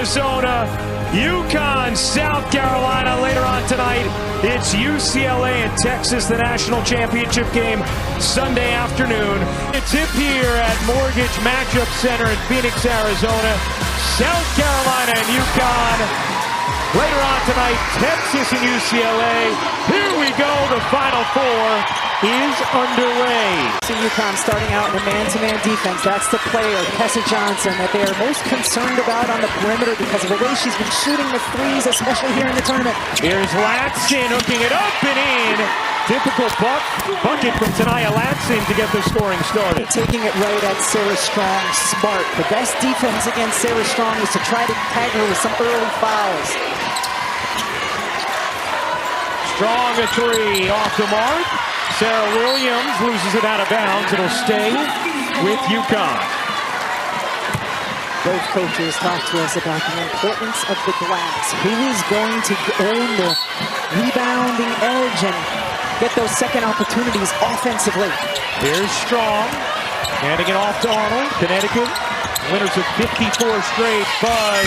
Arizona, Uconn, South Carolina. Later on tonight, it's UCLA and Texas, the national championship game, Sunday afternoon. A tip here at Mortgage Matchup Center in Phoenix, Arizona. South Carolina and Uconn. Later on tonight, Texas and UCLA. Here we go, the Final Four is underway. Uconn starting out in a man-to-man defense. That's the player, Tessa Johnson, that they are most concerned about on the perimeter because of the way she's been shooting the threes, especially here in the tournament. Here's Latson hooking it up and in. Typical bucket from Tanaya Latson to get the scoring started. Taking it right at Sarah Strong. Smart. The best defense against Sarah Strong is to try to tag her with some early fouls. Strong a three off the mark. Sarah Williams loses it out of bounds. It'll stay with Uconn. Both coaches talk to us about the importance of the glass. Who is going to own the rebounding edge and get those second opportunities offensively? Here's Strong. Handing it off to Arnold. Connecticut, winners of 54 straight. Bud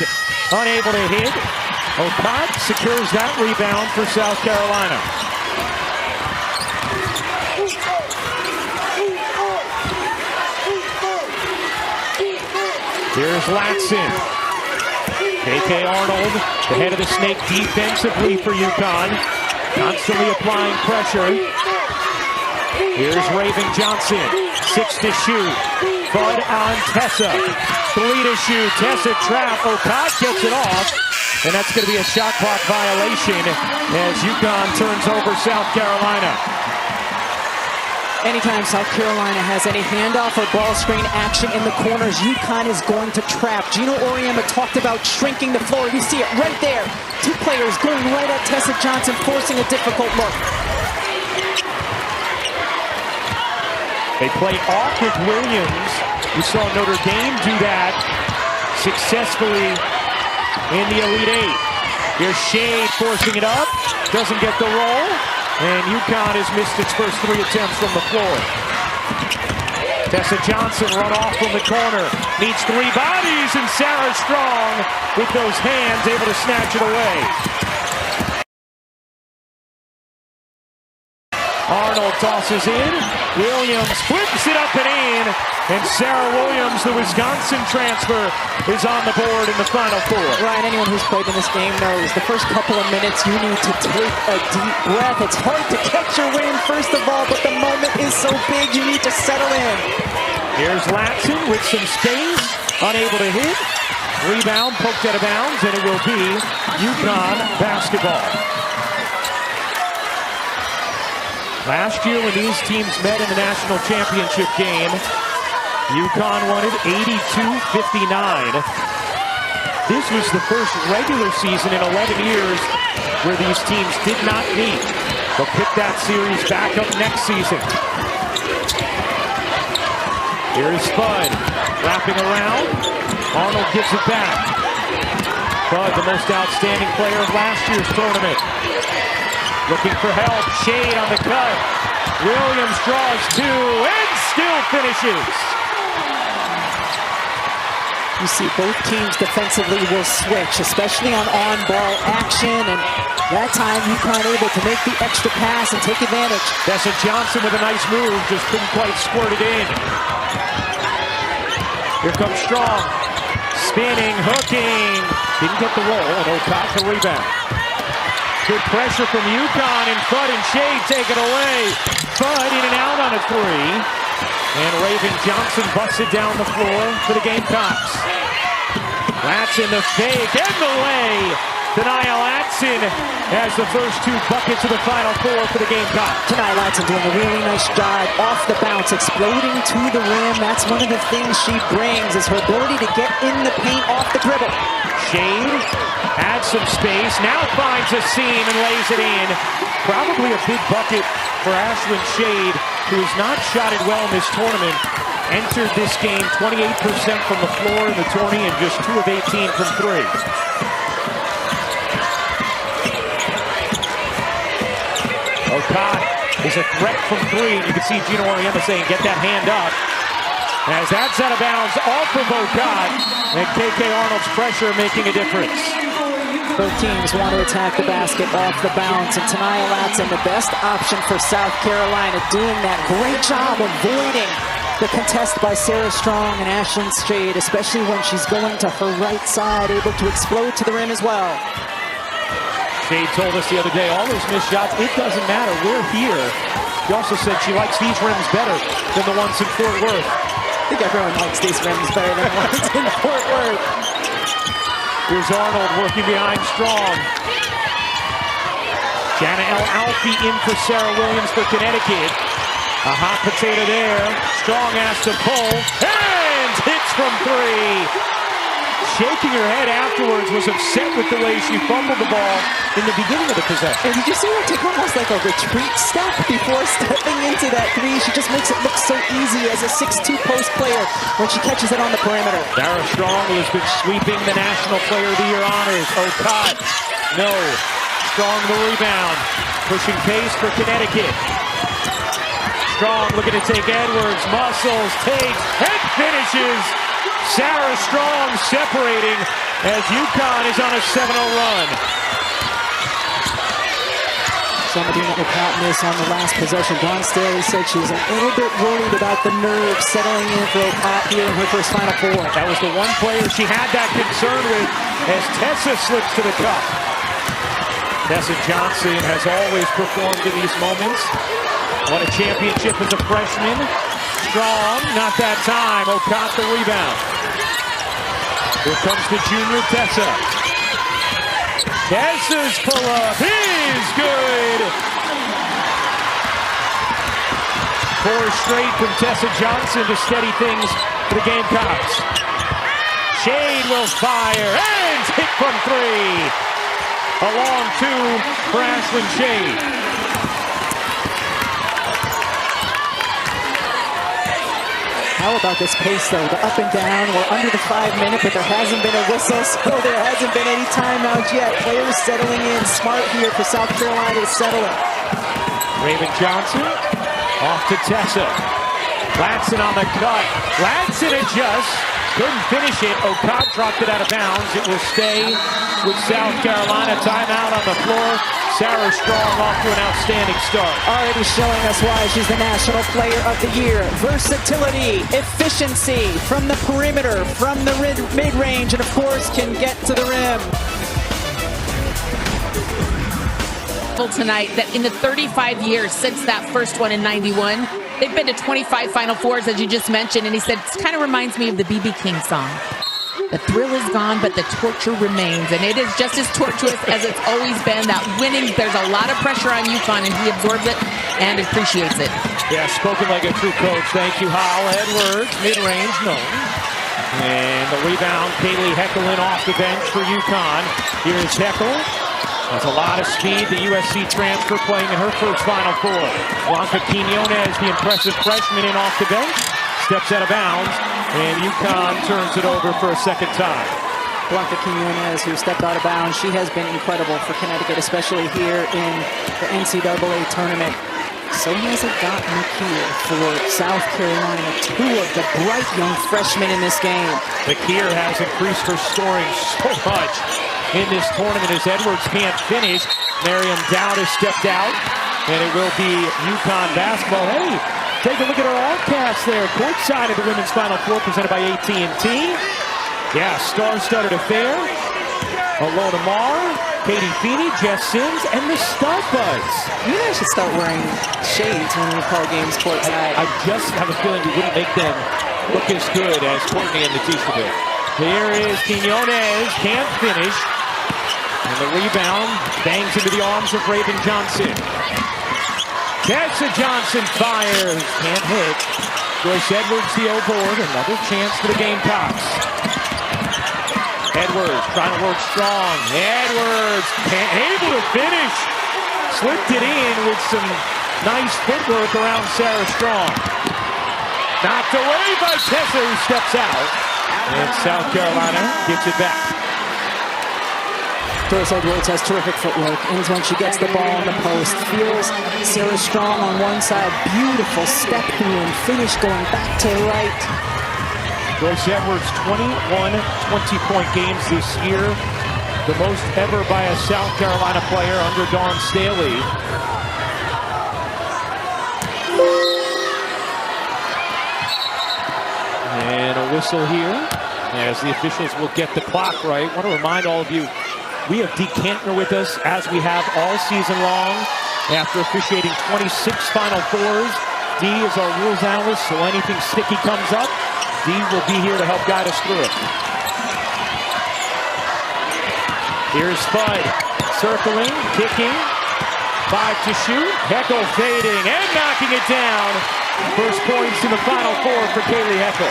unable to hit. Uconn secures that rebound for South Carolina. Here's Latson. KK Arnold, the head of the snake defensively for Uconn. Constantly applying pressure. Here's Raven Johnson. 6 to shoot. Bud on Tessa. 3 to shoot. Tessa trap. Uconn gets it off. And that's going to be a shot clock violation as Uconn turns over South Carolina. Anytime South Carolina has any handoff or ball screen action in the corners, Uconn is going to trap. Gino Auriemma talked about shrinking the floor. You see it right there. Two players going right at Tessa Johnson, forcing a difficult look. They play off with Williams. We saw Notre Dame do that successfully in the Elite Eight. Here's Shade forcing it up. Doesn't get the roll. And Uconn has missed its first 3 attempts from the floor. Tessa Johnson run off from the corner. Needs 3 bodies, and Sarah Strong with those hands able to snatch it away. Arnold tosses in. Williams flips it up and in. And Sarah Williams, the Wisconsin transfer, is on the board in the Final Four. Ryan, anyone who's played in this game knows the first couple of minutes you need to take a deep breath. It's hard to catch your wind, first of all, but the moment is so big you need to settle in. Here's Latson with some space, unable to hit. Rebound poked out of bounds, and it will be Uconn basketball. Last year when these teams met in the national championship game, Uconn won it 82-59. This was the first regular season in 11 years where these teams did not meet. They'll pick that series back up next season. Here is Bud wrapping around. Arnold gives it back. Bud, the most outstanding player of last year's tournament. Looking for help. Shade on the cut. Williams draws 2 and still finishes. You see both teams defensively will switch, especially on on-ball action, and that time Uconn able to make the extra pass and take advantage. Tessa Johnson with a nice move, just couldn't quite squirt it in. Here comes Strong, spinning, hooking, didn't get the roll, and Uconn the rebound. Good pressure from Uconn, and Bud and Shade take it away. Bud in and out on a 3. And Raven Johnson busts it down the floor for the Gamecocks. Latson the fake and the lay. Tanaya Latson has the first 2 buckets of the Final Four for the Gamecocks. Tanaya Latson doing a really nice job off the bounce, exploding to the rim. That's one of the things she brings, is her ability to get in the paint off the dribble. Shade adds some space, now finds a seam and lays it in. Probably a big bucket for Ashlyn Shade, who has not shot it well in this tournament. Entered this game 28% from the floor in the tourney and just 2 of 18 from 3. Uconn is a threat from 3. You can see Gino Auriemma saying, get that hand up. As that's out of bounds off of Uconn, and KK Arnold's pressure making a difference. Both teams want to attack the basket off the bounce, and Tania Latson, the best option for South Carolina, doing that great job avoiding the contest by Sarah Strong and Ashlyn Shade, especially when she's going to her right side, able to explode to the rim as well. Shade told us the other day, all those missed shots, it doesn't matter, we're here. She also said she likes these rims better than the ones in Fort Worth. I think everyone likes these rims better than the ones in Fort Worth. Here's Arnold working behind Strong. Jana L. Alfie in for Sarah Williams for Connecticut. A hot potato there. Strong has to pull. And hits from three. Shaking her head afterwards, was upset with the way she fumbled the ball in the beginning of the possession. And did you see her take almost like a retreat step before stepping into that three? She just makes it look so easy as a 6'2" post player when she catches it on the perimeter. Sarah Strong, who has been sweeping the National Player of the Year honors. Uconn, no. Strong the rebound. Pushing pace for Connecticut. Strong looking to take Edwards. Muscles, takes, and finishes. Sarah Strong separating as Uconn is on a 7-0 run. Somebody that caught miss on the last possession. Dawn Staley said she was a little bit worried about the nerves settling in for Uconn here in her first Final Four. That was the one player she had that concern with as Tessa slips to the cup. Tessa Johnson has always performed in these moments. Won a championship as a freshman. Strong, not that time. Uconn the rebound. Here comes the junior Tessa. Tessa's pull-up is good. 4 straight from Tessa Johnson to steady things for the Gamecocks. Shade will fire and hit from 3. A long 2 for Ashlyn Shade. How about this pace, though? The up and down. We're under the 5-minute, but there hasn't been a whistle, so there hasn't been any timeouts yet. Players settling in. Smart here for South Carolina to settle it. Raven Johnson off to Tessa. Latson on the cut. Latson adjusts. Couldn't finish it. Uconn dropped it out of bounds. It will stay with South Carolina. Timeout on the floor. Sarah Strong off to an outstanding start. Already showing us why she's the National Player of the Year. Versatility, efficiency from the perimeter, from the mid-range, and of course can get to the rim. Tonight that in the 35 years since that first one in 91, they've been to 25 Final Fours, as you just mentioned, and he said it kind of reminds me of the B.B. King song. The thrill is gone, but the torture remains. And it is just as torturous as it's always been. That winning, there's a lot of pressure on Uconn, and he absorbs it and appreciates it. Yeah, spoken like a true coach. Thank you, Hal. Edwards, mid-range, no. And the rebound, Kaylee Heckelin off the bench for Uconn. Here's Heckel. That's a lot of speed. The USC transfer playing in her first Final Four. Blanca Quiñones, the impressive freshman, in off the bench. Steps out of bounds, and Uconn turns it over for a second time. Blanca Quiñones, who stepped out of bounds, she has been incredible for Connecticut, especially here in the NCAA tournament. So has it gotten here for South Carolina. 2 of the bright young freshmen in this game. McKeer has increased her scoring so much in this tournament as Edwards can't finish. Miriam Dowd has stepped out, and it will be Uconn basketball. Hey, take a look at our all-cast there. Courtside of the Women's Final Four presented by AT&T. Yeah, star-studded affair. Alona Marr, Katie Feeney, Jess Sims, and the Star Buds. You guys should start wearing shades when we call games courtside. I just have a feeling we wouldn't make them look as good as Courtney and Natisha did. Here is Quiñones, can't finish. And the rebound bangs into the arms of Raven Johnson. Tessa Johnson fires, can't hit. Joyce Edwards the O-board, another chance for the Gamecocks. Edwards trying to work strong. Edwards able to finish. Slipped it in with some nice footwork around Sarah Strong. Knocked away by Tessa, who steps out. And South Carolina gets it back. Joyce Edwards has terrific footwork, and when she gets the ball on the post, feels Sarah Strong on one side, beautiful step through and finish going back to the right. Joyce Edwards, 21 20-point games this year. The most ever by a South Carolina player under Dawn Staley. And a whistle here as the officials will get the clock right. I want to remind all of you, we have Dee Kantner with us as we have all season long. After officiating 26 Final Fours, Dee is our rules analyst, so anything sticky comes up, Dee will be here to help guide us through it. Here's Spud, circling, kicking, 5 to shoot. Heckel fading and knocking it down. First points in the Final Four for Kaylee Heckel.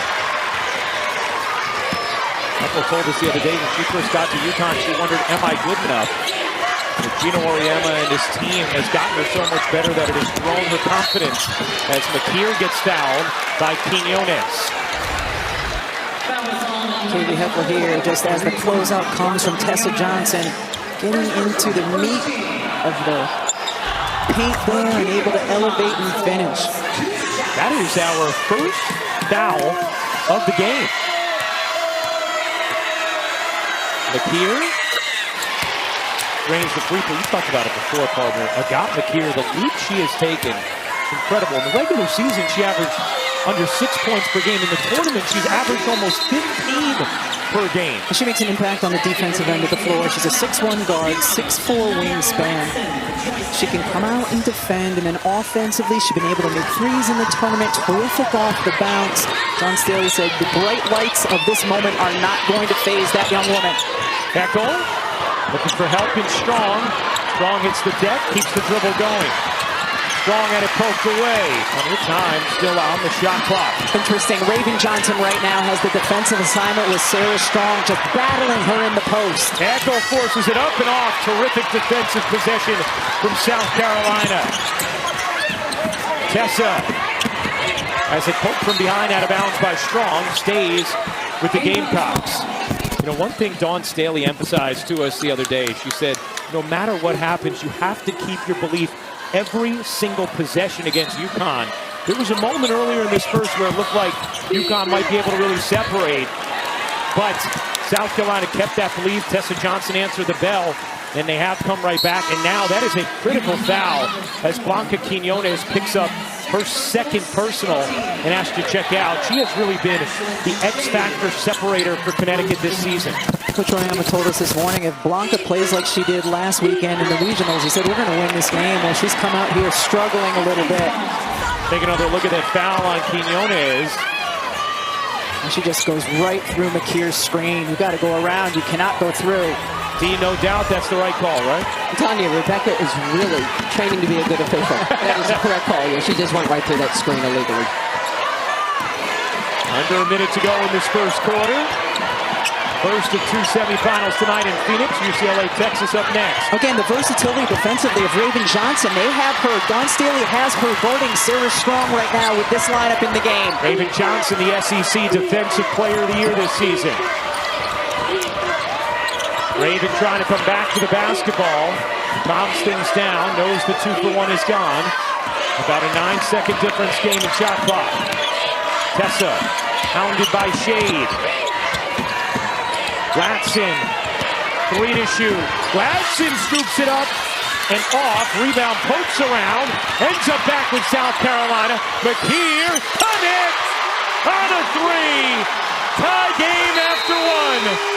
Heckel told us the other day when she first got to Uconn, she wondered, am I good enough? But Gino Auriemma and his team has gotten her so much better that it has grown her confidence as McKeer gets fouled by Quinones. Kaylee Heckel here, just as the closeout comes from Tessa Johnson, getting into the meat of the paint there and able to elevate and finish. That is our first foul of the game. McKeer drains the free throw. You talked about it before, partner. Agat McKeer, the leap she has taken, incredible. In the regular season, she averaged under 6 points per game. In the tournament, she's averaged almost 15 per game. She makes an impact on the defensive end of the floor. She's a 6'1" guard, 6'4" wingspan. She can come out and defend, and then offensively, she's been able to make threes in the tournament. Terrific off the bounce. Dawn Staley said the bright lights of this moment are not going to faze that young woman. Heckel looking for help in Strong. Strong hits the deck, keeps the dribble going. Strong had it poked away. Plenty of time still on the shot clock. Interesting. Raven Johnson right now has the defensive assignment with Sarah Strong just battling her in the post. Heckel forces it up and off. Terrific defensive possession from South Carolina. Tessa, as it poked from behind out of bounds by Strong, stays with the Gamecocks. You know, one thing Dawn Staley emphasized to us the other day, she said, no matter what happens, you have to keep your belief every single possession against Uconn. There was a moment earlier in this first where it looked like Uconn might be able to really separate, but South Carolina kept that belief. Tessa Johnson answered the bell, and they have come right back, and now that is a critical foul as Blanca Quinones picks up her second personal and has to check out. She has really been the X-factor separator for Connecticut this season. Coach Auriemma told us this morning, if Blanca plays like she did last weekend in the regionals, he said, we're going to win this game. Well, she's come out here struggling a little bit. Take another look at that foul on Quinones. And she just goes right through McKeer's screen. You got to go around. You cannot go through. Dee, no doubt that's the right call, right? I'm telling you, Rebecca is really training to be a good official. That is the correct call. Yeah, she just went right through that screen illegally. Under a minute to go in this first quarter. First of two semifinals tonight in Phoenix. UCLA, Texas up next. Again, the versatility defensively of Raven Johnson. They have her. Dawn Staley has her guarding Sarah Strong right now with this lineup in the game. Raven Johnson, the SEC Defensive Player of the Year this season. Raven trying to come back to the basketball. Calms things down. Knows the 2-for-1 is gone. About a 9-second difference game in shot clock. Tessa hounded by Shade. Gladson, 3 to shoot. Gladson scoops it up and off. Rebound pokes around. Ends up back with South Carolina. McKeer connects on a 3. Tie game after 1.